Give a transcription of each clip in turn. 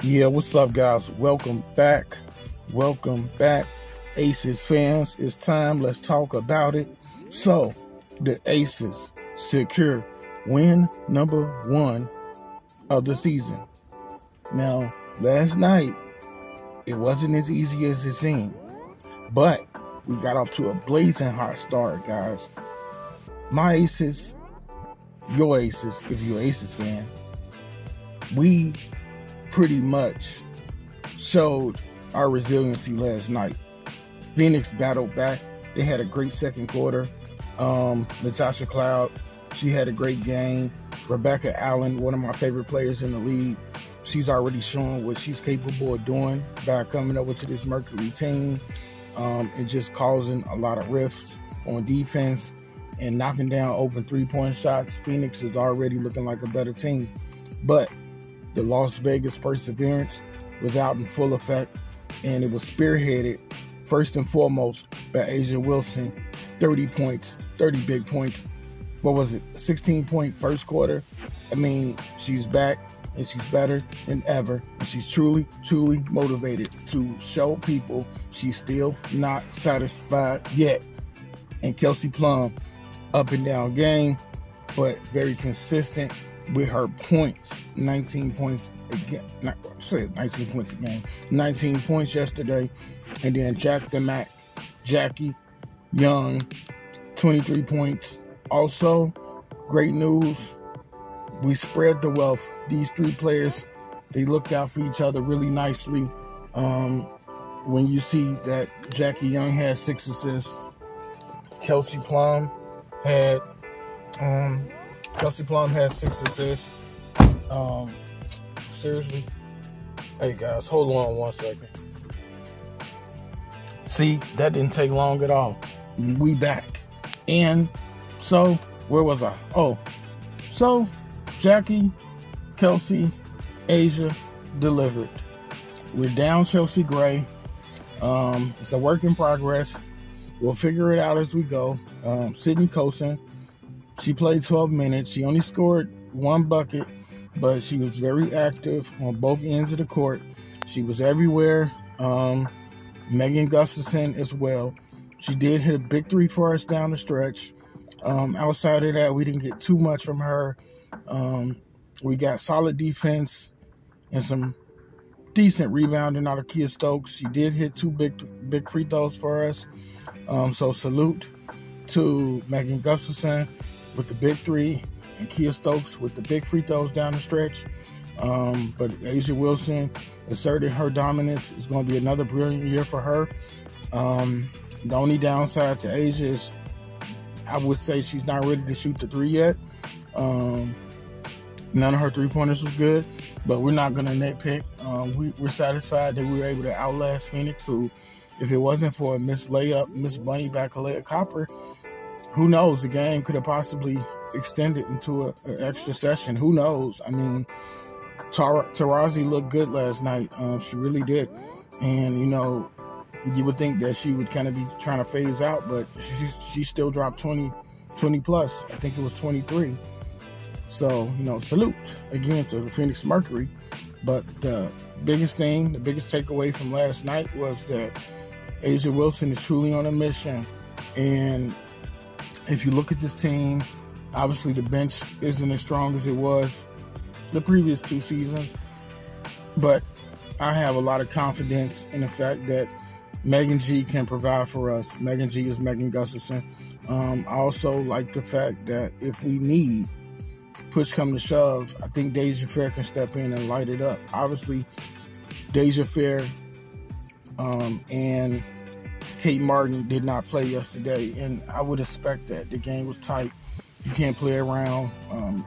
Yeah, what's up, guys? Welcome back. Welcome back, Aces fans. It's time. Let's talk about it. So, the Aces secure win number 1 of the season. Now, last night, it wasn't as easy as it seemed, but we got off to a blazing hot start, guys. My Aces, your Aces, if you're an Aces fan, we pretty much showed our resiliency last night. Phoenix battled back. They had a great second quarter. Natasha Cloud, she had a great game. Rebecca Allen, one of my favorite players in the league, she's already shown what she's capable of doing by coming over to this Mercury team and just causing a lot of rifts on defense and knocking down open three-point shots. Phoenix is already looking like a better team. But the Las Vegas perseverance was out in full effect, and it was spearheaded first and foremost by A'ja Wilson. 30 points, 30 big points. What was it? 16-point first quarter. I mean, she's back and she's better than ever. And she's truly, truly motivated to show people she's still not satisfied yet. And Kelsey Plum, up and down game, but very consistent with her points. 19 points again. 19 points a game. 19 points yesterday. And then Jackie Young, 23 points. Also, great news. We spread the wealth. These three players, they looked out for each other really nicely. When you see that Jackie Young had 6 assists, Kelsey Plum had 6 assists. Seriously. Hey guys, hold on one second. See, that didn't take long at all. We back. And so, where was I? Oh, so Jackie, Kelsey, A'ja delivered. We're down Chelsea Gray. It's a work in progress. We'll figure it out as we go. Sydney Colson, she played 12 minutes. She only scored 1 bucket, but she was very active on both ends of the court. She was everywhere. Megan Gustafson as well. She did hit a big 3 for us down the stretch. Outside of that, we didn't get too much from her. We got solid defense and some decent rebounding out of Kia Stokes. She did hit 2 big free throws for us. So salute to Megan Gustafson with the big 3 and Kia Stokes with the big free throws down the stretch. But A'ja Wilson asserted her dominance. It's going to be another brilliant year for her. The only downside to A'ja is I would say she's not ready to shoot the 3 yet. None of her 3-pointers was good, but we're not going to nitpick. We're satisfied that we were able to outlast Phoenix, who, if it wasn't for a missed layup, Miss Bunny back a layup copper, who knows? The game could have possibly extended into an extra session. Who knows? I mean, Taurasi looked good last night. She really did. And, you know, you would think that she would kind of be trying to phase out, but she still dropped 20 plus. I think it was 23. So, you know, salute again to the Phoenix Mercury. But the biggest takeaway from last night was that A'ja Wilson is truly on a mission. And if you look at this team, obviously the bench isn't as strong as it was the previous 2 seasons. But I have a lot of confidence in the fact that Megan G can provide for us. Megan G is Megan Gustafson. I also like the fact that if we need push come to shove, I think Deja Fair can step in and light it up. Obviously, Deja Fair and Kate Martin did not play yesterday, and I would expect that. The game was tight. You can't play around.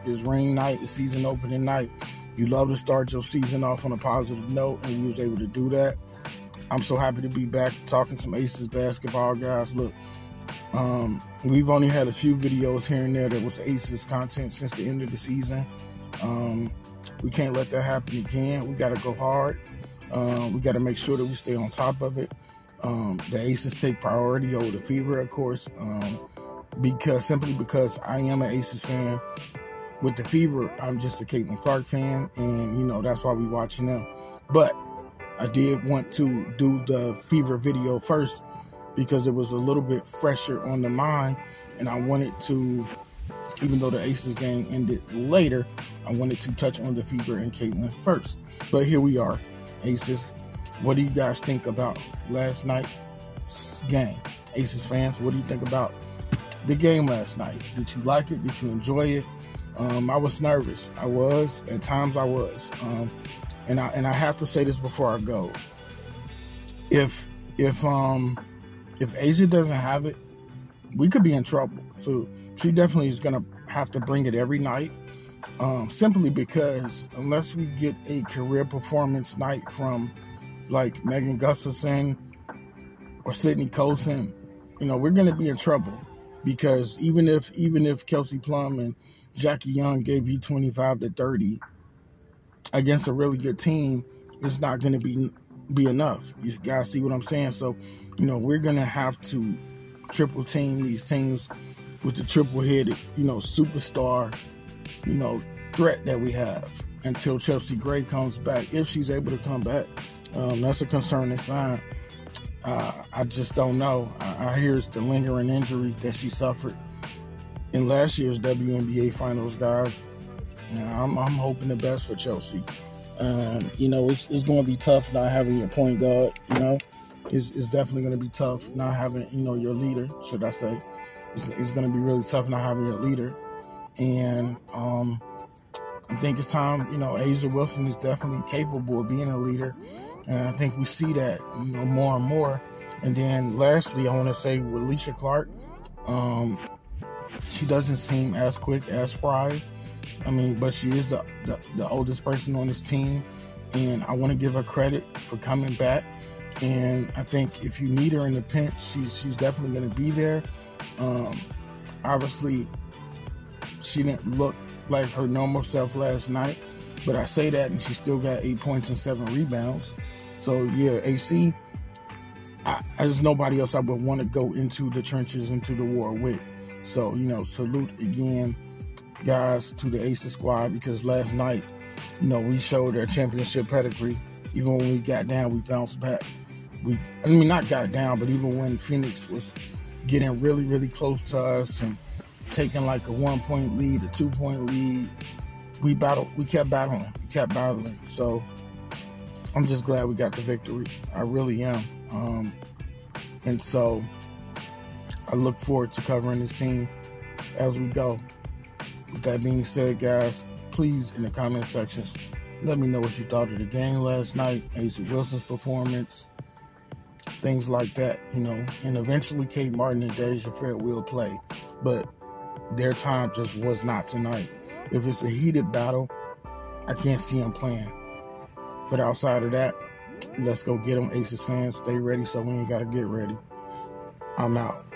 It's ring night, it's season opening night. You love to start your season off on a positive note, and we was able to do that. I'm so happy to be back talking some Aces basketball, guys. Look, we've only had a few videos here and there that was Aces content since the end of the season. We can't let that happen again. We got to go hard. We got to make sure that we stay on top of it. The Aces take priority over the Fever, of course, simply because I am an Aces fan. With the Fever, I'm just a Caitlin Clark fan, and, you know, that's why we watching them. But I did want to do the Fever video first because it was a little bit fresher on the mind, and I wanted to, even though the Aces game ended later, I wanted to touch on the Fever and Caitlin first. But here we are, Aces. What do you guys think about last night's game? Aces fans, what do you think about the game last night? Did you like it? Did you enjoy it? I was nervous. At times I was. And I have to say this before I go. If Asia doesn't have it, we could be in trouble. So she definitely is gonna have to bring it every night. Simply because unless we get a career performance night from like Megan Gustafson or Sydney Colson, we're gonna be in trouble. Because even if Kelsey Plum and Jackie Young gave you 25 to 30 against a really good team, it's not going to be enough. You guys see what I'm saying? So, we're going to have to triple team these teams with the triple-headed, superstar, threat that we have until Chelsea Gray comes back. If she's able to come back, that's a concerning sign. I just don't know. I hear it's the lingering injury that she suffered in last year's WNBA Finals, guys. I'm hoping the best for Chelsea. It's going to be tough not having your point guard. It's definitely going to be tough not having your leader. Should I say? It's going to be really tough not having your leader. And I think it's time. A'ja Wilson is definitely capable of being a leader. And I think we see that, more and more. And then lastly, I want to say with Alicia Clark, she doesn't seem as quick as Spry. But she is the oldest person on this team. And I want to give her credit for coming back. And I think if you need her in the pinch, she's definitely going to be there. Obviously, she didn't look like her normal self last night. But I say that, and she still got 8 points and 7 rebounds. So, yeah, AC, as nobody else I would want to go into the trenches, into the war with. So, salute again, guys, to the Aces squad, because last night, we showed our championship pedigree. Even when we got down, we bounced back. Not got down, but even when Phoenix was getting really, really close to us and taking like a 1-point lead, a 2-point lead, we kept battling. So I'm just glad we got the victory. I really am. And so I look forward to covering this team as we go. With that being said, guys, please, in the comment sections, let me know what you thought of the game last night, A'ja Wilson's performance, things like that, And eventually Kate Martin and Deja Fred will play. But their time just was not tonight. If it's a heated battle, I can't see them playing. But outside of that, let's go get them, Aces fans. Stay ready so we ain't got to get ready. I'm out.